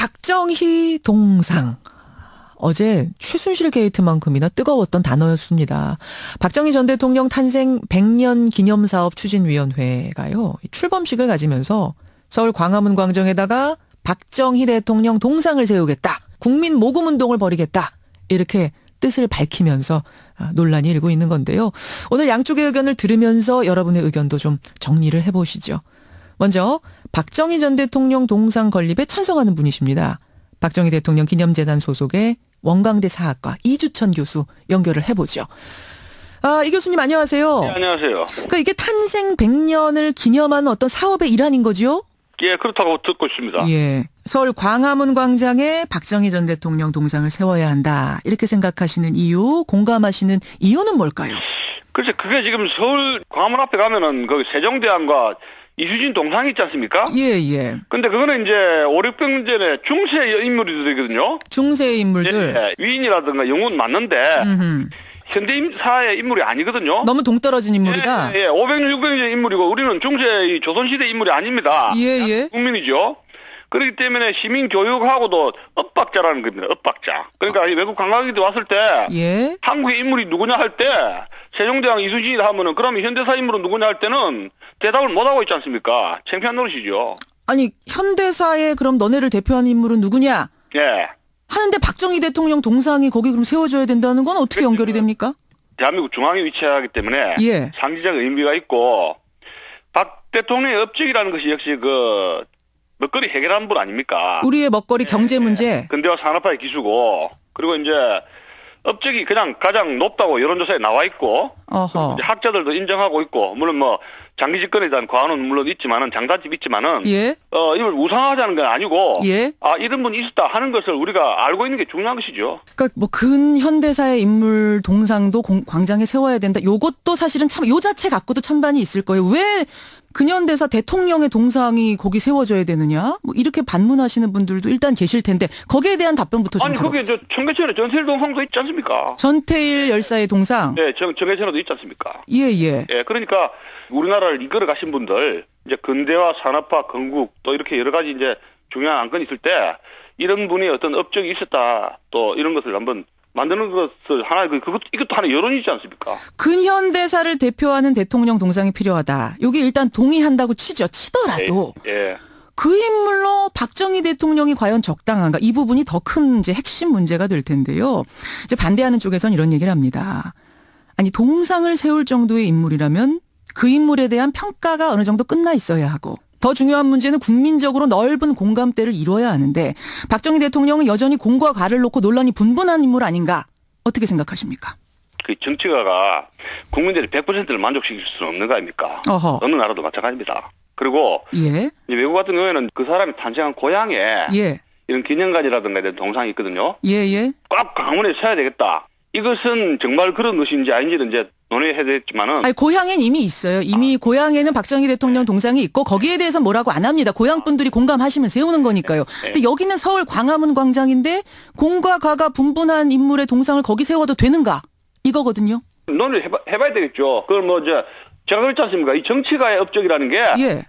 박정희 동상. 어제 최순실 게이트만큼이나 뜨거웠던 단어였습니다. 박정희 전 대통령 탄생 100년 기념사업 추진위원회가요, 출범식을 가지면서 서울 광화문 광장에다가 박정희 대통령 동상을 세우겠다, 국민 모금운동을 벌이겠다, 이렇게 뜻을 밝히면서 논란이 일고 있는 건데요. 오늘 양쪽의 의견을 들으면서 여러분의 의견도 좀 정리를 해보시죠. 먼저 박정희 전 대통령 동상 건립에 찬성하는 분이십니다. 박정희 대통령 기념재단 소속의 원광대 사학과 이주천 교수 연결을 해보죠. 이 교수님 안녕하세요. 네, 안녕하세요. 그러니까 이게 탄생 100년을 기념하는 어떤 사업의 일환인 거죠? 예, 그렇다고 듣고 있습니다. 예. 서울 광화문 광장에 박정희 전 대통령 동상을 세워야 한다, 이렇게 생각하시는 이유, 공감하시는 이유는 뭘까요? 글쎄, 그게 지금 서울 광화문 앞에 가면은 거기 세종대왕과 이수진 동상이 있지 않습니까? 예, 예. 근데 그거는 이제 5, 600년 전에 중세 인물이거든요. 중세 인물들. 예, 위인이라든가 영웅은 맞는데 현대사의 인물이 아니거든요. 너무 동떨어진 인물이다. 예, 500년, 600년 전 인물이고 우리는 중세 조선시대 인물이 아닙니다. 예, 예. 국민이죠. 그렇기 때문에 시민 교육하고도 엇박자라는 겁니다. 엇박자. 그러니까 외국 관광객들 왔을 때 예. 한국의 인물이 누구냐 할 때 세종대왕 이순신이라 하면은 그러면 현대사 인물은 누구냐 할 때는 대답을 못하고 있지 않습니까? 창피한 노릇이죠. 아니, 현대사에 그럼 너네를 대표하는 인물은 누구냐? 예. 하는데 박정희 대통령 동상이 거기 그럼 세워줘야 된다는 건 어떻게 연결이 됩니까? 대한민국 중앙에 위치하기 때문에 예. 상징적 의미가 있고 박 대통령의 업적이라는 것이 역시 그 먹거리 해결한 분 아닙니까? 우리의 먹거리 경제 문제. 근대화 산업화의 기수고, 그리고 이제 업적이 그냥 가장 높다고 여론조사에 나와 있고, 어허. 학자들도 인정하고 있고, 물론 뭐 장기 집권에 대한 과언은 물론 있지만은 장단점이 있지만은, 예. 이걸 우상하자는 건 아니고, 예. 이런 분이 있었다 하는 것을 우리가 알고 있는 게 중요한 것이죠. 그러니까 뭐 근현대사의 인물 동상도 광장에 세워야 된다. 요것도 사실은 참, 요 자체 갖고도 찬반이 있을 거예요. 왜 근현대사 대통령의 동상이 거기 세워져야 되느냐? 뭐 이렇게 반문하시는 분들도 일단 계실 텐데 거기에 대한 답변부터 좀. 아니, 거기에 저 청계천에 전태일 동상도 있지 않습니까? 전태일 열사의 동상. 네, 청계천에도 있지 않습니까? 예, 예. 예, 그러니까 우리나라를 이끌어 가신 분들, 이제 근대화, 산업화, 건국 또 이렇게 여러 가지 이제 중요한 안건이 있을 때 이런 분이 어떤 업적이 있었다, 또 이런 것을 한번 만드는 것을 하나, 이것도 하나 여론이지 않습니까? 근현대사를 대표하는 대통령 동상이 필요하다. 여기 일단 동의한다고 치더라도. 예. 그 인물로 박정희 대통령이 과연 적당한가? 이 부분이 더 큰 이제 핵심 문제가 될 텐데요. 이제 반대하는 쪽에선 이런 얘기를 합니다. 아니, 동상을 세울 정도의 인물이라면 그 인물에 대한 평가가 어느 정도 끝나 있어야 하고, 더 중요한 문제는 국민적으로 넓은 공감대를 이뤄야 하는데 박정희 대통령은 여전히 공과 과를 놓고 논란이 분분한 인물 아닌가? 어떻게 생각하십니까? 그 정치가가 국민들의 100%를 만족시킬 수는 없는 거 아닙니까? 어허. 어느 나라도 마찬가지입니다. 그리고 예. 외국 같은 경우에는 그 사람이 탄생한 고향에 예. 이런 기념관이라든가 이런 동상이 있거든요. 예예. 꽉 강원에 서야 되겠다. 이것은 정말 그런 것인지 아닌지는 이제 논의해야 되겠지만은. 아니, 고향엔 이미 있어요. 이미 고향에는 박정희 대통령 동상이 있고 거기에 대해서 뭐라고 안 합니다. 고향 분들이 공감하시면 세우는 거니까요. 근데 여기는 서울 광화문 광장인데 공과 과가 분분한 인물의 동상을 거기 세워도 되는가? 이거거든요. 논의를 해봐야 되겠죠. 그걸 뭐 제가 그랬지 않습니까? 이 정치가의 업적이라는 게. 예.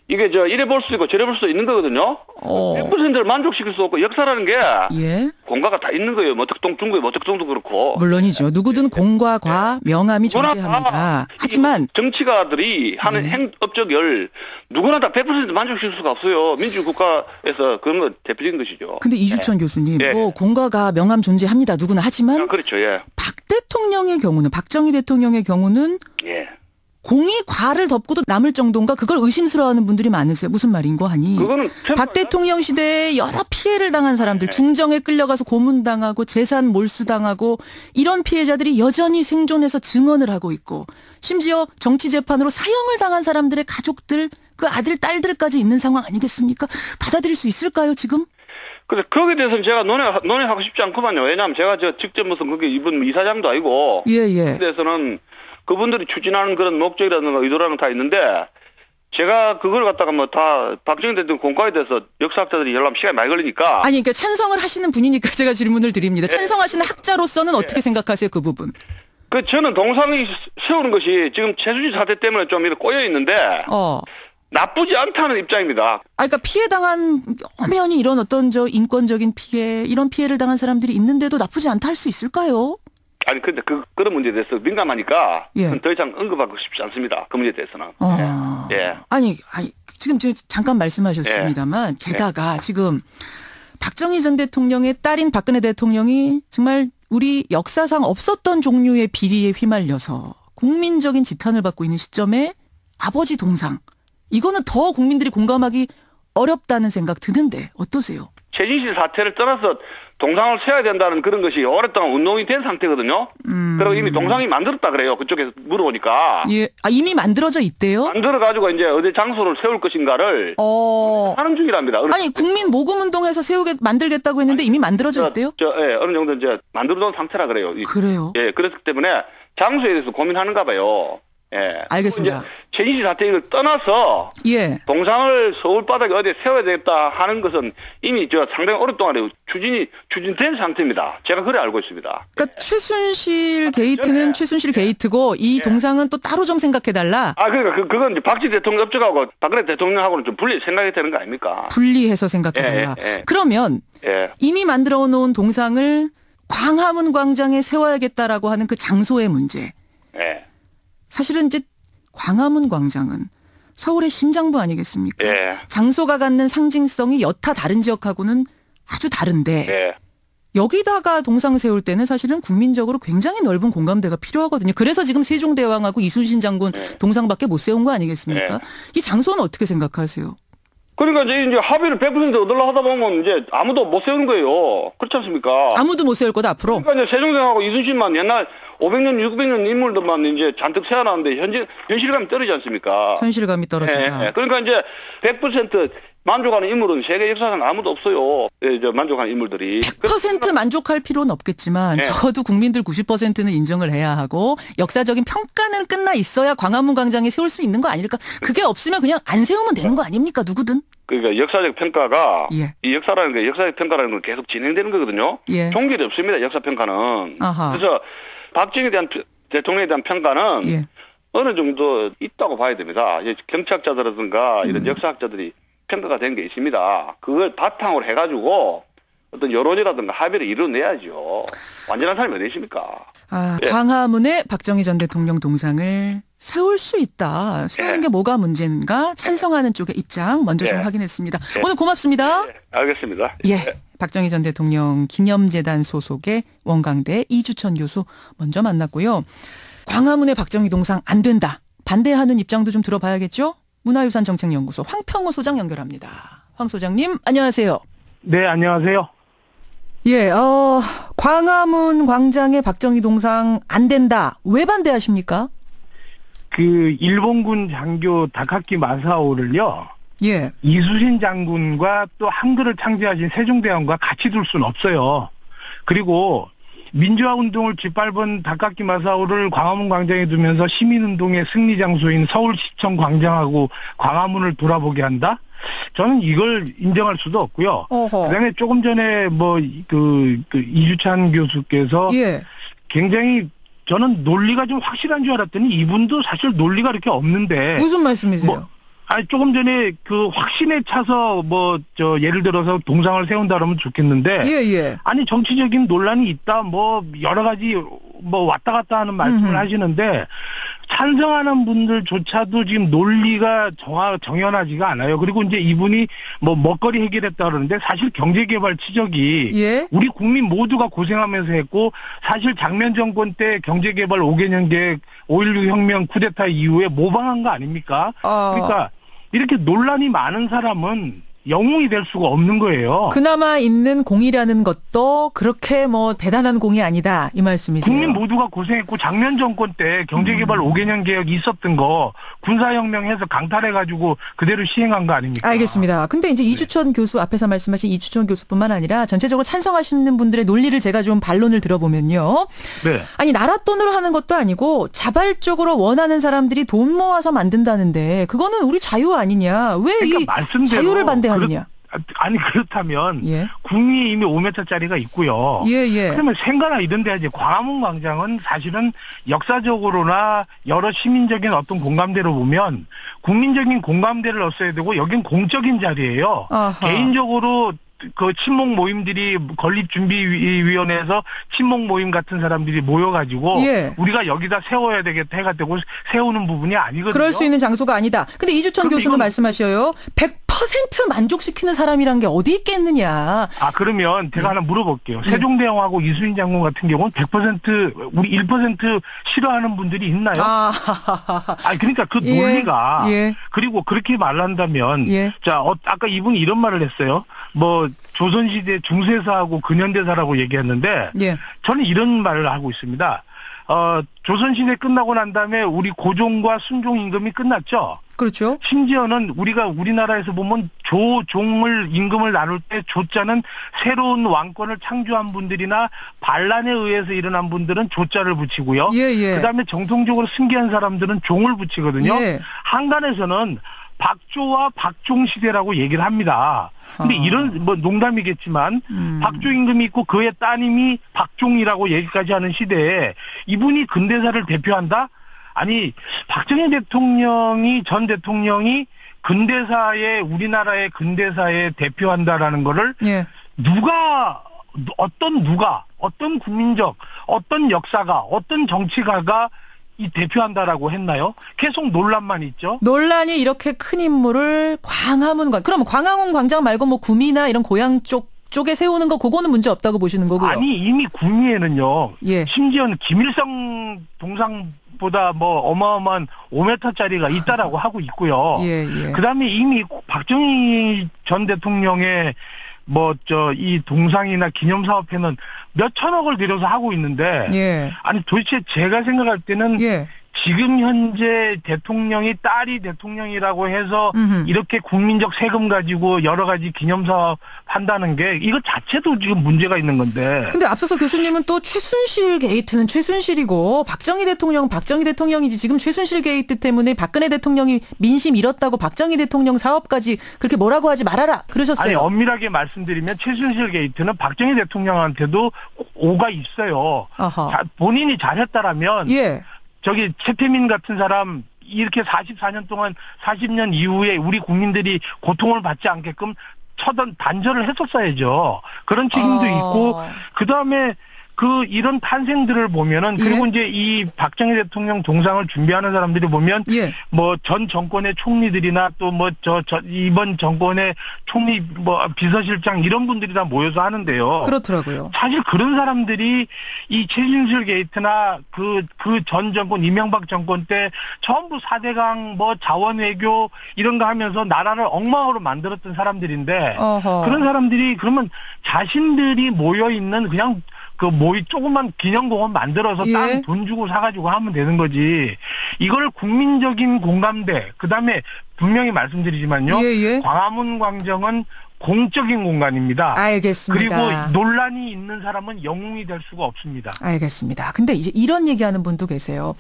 이게 이래 볼 수 있고 저래 볼 수 있는 거거든요. 100%를 만족시킬 수 없고 역사라는 게. 예. 공과가 다 있는 거예요. 뭐 중국의 모택동도 그렇고. 물론이죠. 누구든 공과 과, 명함이 존재합니다. 하지만 정치가들이 하는 업적을 누구나 다 100% 만족시킬 수가 없어요. 민주국가에서 그런 건 대표적인 것이죠. 근데 이주천 교수님, 뭐 공과 과, 명함 존재합니다. 누구나. 하지만 그렇죠. 예. 박 대통령의 경우는, 박정희 대통령의 경우는 예. 공이 과를 덮고도 남을 정도인가? 그걸 의심스러워하는 분들이 많으세요. 무슨 말인고 하니. 그거는 박 대통령 시대에 여러 피해를 당한 사람들, 중정에 끌려가서 고문당하고 재산 몰수당하고 이런 피해자들이 여전히 생존해서 증언을 하고 있고, 심지어 정치재판으로 사형을 당한 사람들의 가족들, 그 아들, 딸들까지 있는 상황 아니겠습니까? 받아들일 수 있을까요, 지금? 그래서 거기에 대해서는 제가 논의하고 싶지 않구만요. 왜냐하면 제가 직접 무슨 그게 이분 이사장도 아니고. 거기에 대해서는 그분들이 추진하는 그런 목적이라든가 의도라는 다 있는데, 제가 그걸 갖다가 뭐 다 박정희 대통령 공과에 대해서 역사학자들이 열람 시간이 많이 걸리니까. 아니, 그러니까 찬성을 하시는 분이니까 제가 질문을 드립니다. 찬성하시는 학자로서는 어떻게 생각하세요, 그 부분? 저는 동상이 세우는 것이 지금 최순실 사태 때문에 좀 이렇게 꼬여 있는데, 나쁘지 않다는 입장입니다. 그러니까 피해 당한 엄연히 이런 어떤 인권적인 피해 이런 피해를 당한 사람들이 있는데도 나쁘지 않다 할 수 있을까요? 아니 근데 그런 문제에 대해서 민감하니까 예. 더 이상 언급하고 싶지 않습니다. 그 문제에 대해서는. 예. 아니 지금 잠깐 말씀하셨습니다만 게다가 지금 박정희 전 대통령의 딸인 박근혜 대통령이 정말 우리 역사상 없었던 종류의 비리에 휘말려서 국민적인 지탄을 받고 있는 시점에 아버지 동상 이거는 더 국민들이 공감하기 어렵다는 생각 드는데 어떠세요? 최진실 사태를 떠나서 동상을 세워야 된다는 그런 것이 오랫동안 운동이 된 상태거든요. 그리고 이미 동상이 만들었다 그래요. 그쪽에서 물어보니까. 예. 이미 만들어져 있대요? 만들어가지고 이제 어디 장소를 세울 것인가를 하는 중이랍니다. 아니 국민 모금운동에서 만들겠다고 했는데 이미 만들어져 있대요? 예, 어느 정도 이제 만들어놓은 상태라 그래요. 그래요? 예, 그렇기 때문에 장소에 대해서 고민하는가 봐요. 예. 알겠습니다. 최진실 사태 이걸 떠나서 예. 동상을 서울 바닥에 어디에 세워야 되겠다 하는 것은 이미 상당히 오랫동안 추진된 상태입니다. 제가 그래 알고 있습니다. 그러니까 최순실 게이트는 최순실 게이트고 이 동상은 또 따로 좀 생각해달라. 그러니까 그건 이제 박지 대통령 업적하고 박근혜 대통령하고는 좀 분리 생각이 되는 거 아닙니까? 분리해서 생각해달라. 그러면 이미 만들어 놓은 동상을 광화문 광장에 세워야겠다라고 하는 그 장소의 문제. 사실은 이제 광화문 광장은 서울의 심장부 아니겠습니까? 장소가 갖는 상징성이 여타 다른 지역하고는 아주 다른데 여기다가 동상 세울 때는 사실은 국민적으로 굉장히 넓은 공감대가 필요하거든요. 그래서 지금 세종대왕하고 이순신 장군 동상밖에 못 세운 거 아니겠습니까? 이 장소는 어떻게 생각하세요? 그러니까 이제 합의를 100% 얻으려 하다 보면 이제 아무도 못 세우는 거예요. 그렇지 않습니까? 아무도 못 세울 거다 앞으로. 그러니까 이제 세종대왕하고 이순신만 옛날 500년, 600년 인물들만 이제 잔뜩 세워놨는데 현실감이 떨어지지 않습니까? 현실감이 떨어진다. 그러니까 이제 100% 만족하는 인물은 세계 역사상 아무도 없어요. 만족하는 인물들이. 100% 만족할 필요는 없겠지만 적어도 국민들 90%는 인정을 해야 하고 역사적인 평가는 끝나 있어야 광화문 광장에 세울 수 있는 거 아닐까? 그게 없으면 그냥 안 세우면 되는 거 아닙니까? 누구든. 그러니까 역사적 평가가 이 역사적 평가라는 건 계속 진행되는 거거든요. 종결이 없습니다. 역사 평가는. 그래서 박정희에 대한 대통령에 대한 평가는 어느 정도 있다고 봐야 됩니다. 경찰학자들이라든가 이런 역사학자들이 평가가 된 게 있습니다. 그걸 바탕으로 해가지고 어떤 여론이라든가 합의를 이뤄내야죠. 완전한 사람이 어디 있습니까? 광화문에 박정희 전 대통령 동상을 세울 수 있다. 세우는 게 뭐가 문제인가? 찬성하는 쪽의 입장 먼저 좀 확인했습니다. 오늘 고맙습니다. 알겠습니다. 박정희 전 대통령 기념재단 소속의 원광대 이주천 교수 먼저 만났고요. 광화문에 박정희 동상 안 된다. 반대하는 입장도 좀 들어봐야겠죠? 문화유산정책연구소 황평우 소장 연결합니다. 황 소장님 안녕하세요. 네, 안녕하세요. 광화문 광장에 박정희 동상 안 된다. 왜 반대하십니까? 일본군 장교 다카키 마사오를요. 이순신 장군과 또 한글을 창제하신 세종대왕과 같이 둘 수는 없어요. 그리고 민주화운동을 짓밟은 다카키 마사오를 광화문 광장에 두면서 시민운동의 승리 장소인 서울시청 광장하고 광화문을 돌아보게 한다? 저는 이걸 인정할 수도 없고요. 그다음에 조금 전에 이주찬 교수께서 굉장히 저는 논리가 좀 확실한 줄 알았더니 이분도 사실 논리가 그렇게 없는데. 무슨 말씀이세요? 조금 전에 확신에 차서 예를 들어서 동상을 세운다 그러면 좋겠는데. 아니, 정치적인 논란이 있다, 여러 가지, 왔다 갔다 하는 말씀을 하시는데, 찬성하는 분들조차도 지금 논리가 정연하지가 않아요. 그리고 이제 이분이 먹거리 해결했다 그러는데, 사실 경제개발 치적이 우리 국민 모두가 고생하면서 했고, 사실 장면 정권 때 경제개발 5개년 계획 5.16 혁명 쿠데타 이후에 모방한 거 아닙니까? 그러니까 이렇게 논란이 많은 사람은 영웅이 될 수가 없는 거예요. 그나마 있는 공이라는 것도 그렇게 대단한 공이 아니다 이 말씀이세요. 국민 모두가 고생했고 장면 정권 때 경제개발 5개년 계획이 있었던 거 군사혁명해서 강탈해가지고 그대로 시행한 거 아닙니까? 알겠습니다. 근데 이제 이주천 교수 앞에서 말씀하신 이주천 교수뿐만 아니라 전체적으로 찬성하시는 분들의 논리를 제가 좀 반론을 들어보면요. 아니 나라 돈으로 하는 것도 아니고 자발적으로 원하는 사람들이 돈 모아서 만든다는데 그거는 우리 자유 아니냐? 왜 이 자유를 반대하느냐? 아니 그렇다면 구미에 이미 5m짜리가 있고요. 그러면 생가나 이런 데 이제 광화문 광장은 사실은 역사적으로나 여러 시민적인 어떤 공감대로 보면 국민적인 공감대를 얻어야 되고 여긴 공적인 자리예요. 개인적으로 그 친목 모임들이 건립준비위원회에서 친목 모임 같은 사람들이 모여가지고 우리가 여기다 세워야 되겠다 해가지고 세우는 부분이 아니거든요. 그럴 수 있는 장소가 아니다. 근데 이주천 교수는 말씀하셔요. 100% 만족시키는 사람이란 게 어디 있겠느냐. 그러면 제가 하나 물어볼게요. 세종대왕하고 이수인 장군 같은 경우는 100% 우리 1% 싫어하는 분들이 있나요? 그러니까 그 논리가 그리고 그렇게 말한다면 자 아까 이분이 이런 말을 했어요. 뭐 조선시대 중세사하고 근현대사라고 얘기했는데 저는 이런 말을 하고 있습니다. 조선시대 끝나고 난 다음에 우리 고종과 순종 임금이 끝났죠. 그렇죠. 심지어는 우리가 우리나라에서 보면 조종을 임금을 나눌 때 조자는 새로운 왕권을 창조한 분들이나 반란에 의해서 일어난 분들은 조자를 붙이고요. 그다음에 정통적으로 승계한 사람들은 종을 붙이거든요. 한간에서는 박조와 박종 시대라고 얘기를 합니다. 근데 이런 뭐 농담이겠지만 박조 임금이 있고 그의 따님이 박종이라고 얘기까지 하는 시대에 이분이 근대사를 대표한다? 아니 박정희 대통령이 전 대통령이 근대사에 우리나라의 근대사에 대표한다라는 거를 누가 어떤 국민적 어떤 역사가 어떤 정치가가 이 대표한다라고 했나요? 계속 논란만 있죠. 논란이 이렇게 큰 인물을 그럼 광화문 광장 말고 뭐 구미나 이런 고향 쪽에 세우는 거 그거는 문제 없다고 보시는 거고요. 아니 이미 구미에는요. 심지어는 김일성 동상보다 뭐 어마어마한 5m짜리가 있다라고 하고 있고요. 그다음에 이미 박정희 전 대통령의 이 동상이나 기념사업회는 몇 천억을 들여서 하고 있는데, 아니, 도대체 제가 생각할 때는, 지금 현재 대통령이 딸이 대통령이라고 해서 이렇게 국민적 세금 가지고 여러 가지 기념사업 한다는 게 이거 자체도 지금 문제가 있는 건데. 근데 앞서서 교수님은 또 최순실 게이트는 최순실이고 박정희 대통령이지 지금 최순실 게이트 때문에 박근혜 대통령이 민심 잃었다고 박정희 대통령 사업까지 그렇게 뭐라고 하지 말아라 그러셨어요. 아니 엄밀하게 말씀드리면 최순실 게이트는 박정희 대통령한테도 오가 있어요. 본인이 잘했다라면 저기 최태민 같은 사람 이렇게 44년 동안 40년 이후에 우리 국민들이 고통을 받지 않게끔 단절을 했었어야죠. 그런 책임도 있고 그다음에 이런 탄생들을 보면은 그리고 이제 이 박정희 대통령 동상을 준비하는 사람들이 보면 뭐 전 정권의 총리들이나 또 뭐 이번 정권의 총리 비서실장 이런 분들이 다 모여서 하는데요. 그렇더라고요. 사실 그런 사람들이 이 최순실 게이트나 그 전 정권 이명박 정권 때 전부 4대강 자원 외교 이런 거 하면서 나라를 엉망으로 만들었던 사람들인데 그런 사람들이 그러면 자신들이 모여 있는 그냥 조그만 기념공원 만들어서 땅 돈 주고 사가지고 하면 되는 거지. 이걸 국민적인 공감대, 그 다음에 분명히 말씀드리지만요. 광화문 광장은 공적인 공간입니다. 알겠습니다. 그리고 논란이 있는 사람은 영웅이 될 수가 없습니다. 알겠습니다. 근데 이제 이런 얘기하는 분도 계세요.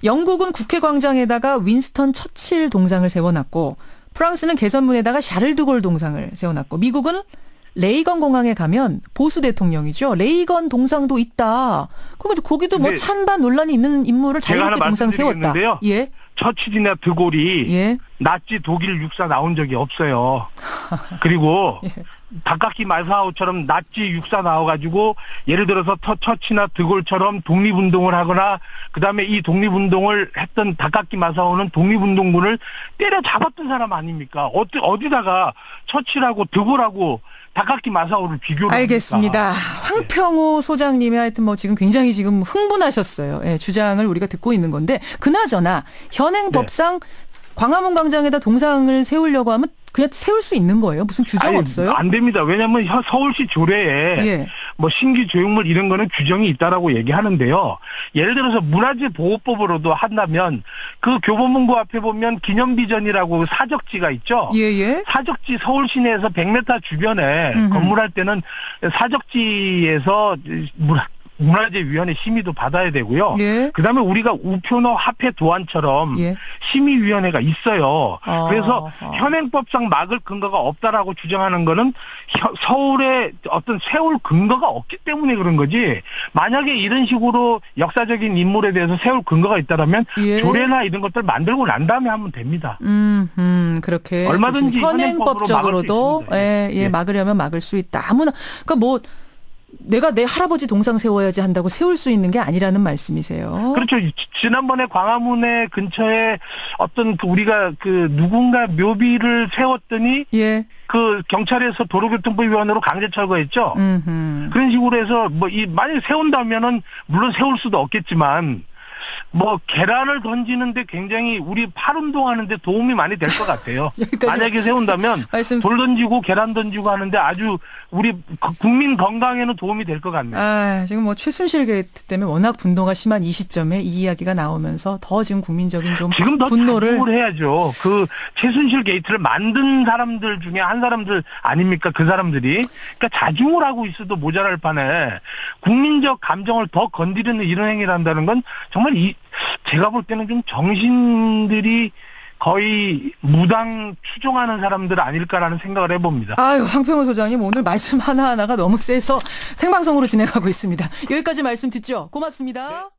영국은 국회 광장에다가 윈스턴 처칠 동상을 세워놨고 프랑스는 개선문에다가 샤를드골 동상을 세워놨고 미국은 레이건 공항에 가면 보수 대통령이죠. 레이건 동상도 있다. 그리고 거기도 찬반 논란이 있는 인물을 자유롭게 동상 세웠다. 처칠이나 드골이 나치 독일 육사 나온 적이 없어요. 그리고 다카키 마사오처럼 나치 육사 나와가지고 예를 들어서 처치나 드골처럼 독립운동을 하거나 그다음에 이 독립운동을 했던 다카키 마사오는 독립운동군을 때려잡았던 사람 아닙니까? 어디다가 처치라고 드골하고 다카키 마사오를 비교를 알겠습니다. 합니까? 황평호 소장님이 하여튼 지금 굉장히 지금 흥분하셨어요. 주장을 우리가 듣고 있는 건데 그나저나 현행법상 광화문 광장에다 동상을 세우려고 하면 그냥 세울 수 있는 거예요? 무슨 규정 없어요? 안 됩니다. 왜냐하면 서울시 조례에 신규 조형물 이런 거는 규정이 있다라고 얘기하는데요. 예를 들어서 문화재 보호법으로도 한다면 그 교보문고 앞에 보면 기념비전이라고 사적지가 있죠. 사적지 서울시 내에서 100m 주변에 건물할 때는 사적지에서 문화재위원회 심의도 받아야 되고요. 예. 그다음에 우리가 우표노 화폐 도안처럼 예. 심의위원회가 있어요. 그래서 현행법상 막을 근거가 없다라고 주장하는 거는 서울에 어떤 세울 근거가 없기 때문에 그런 거지. 만약에 이런 식으로 역사적인 인물에 대해서 세울 근거가 있다라면 예. 조례나 이런 것들 만들고 난 다음에 하면 됩니다. 그렇게 얼마든지 현행법적으로도 예, 막으려면 막을 수 있다. 아무나 그러니까 뭐. 내가 내 할아버지 동상 세워야지 한다고 세울 수 있는 게 아니라는 말씀이세요. 그렇죠. 지난번에 광화문에 근처에 어떤 우리가 누군가 묘비를 세웠더니 예. 경찰에서 도로교통법위반으로 강제 철거했죠. 그런 식으로 해서 만약에 세운다면은 물론 세울 수도 없겠지만 계란을 던지는데 굉장히 우리 팔운동하는데 도움이 많이 될 것 같아요. 만약에 세운다면 돌 던지고 계란 던지고 하는데 아주 우리 국민 건강에는 도움이 될 것 같네요. 지금 최순실 게이트 때문에 워낙 분노가 심한 이 시점에 이 이야기가 나오면서 더 지금 국민적인 좀 지금 더 분노를 자중을 해야죠. 최순실 게이트를 만든 사람들 중에 한 사람들 아닙니까? 그 사람들이. 그러니까 자중을 하고 있어도 모자랄 판에 국민적 감정을 더 건드리는 이런 행위를 한다는 건 정말 제가 볼 때는 좀 정신들이 거의 무당 추종하는 사람들 아닐까라는 생각을 해봅니다. 황평호 소장님 오늘 말씀 하나하나가 너무 세서 생방송으로 진행하고 있습니다. 여기까지 말씀 듣죠. 고맙습니다. 네.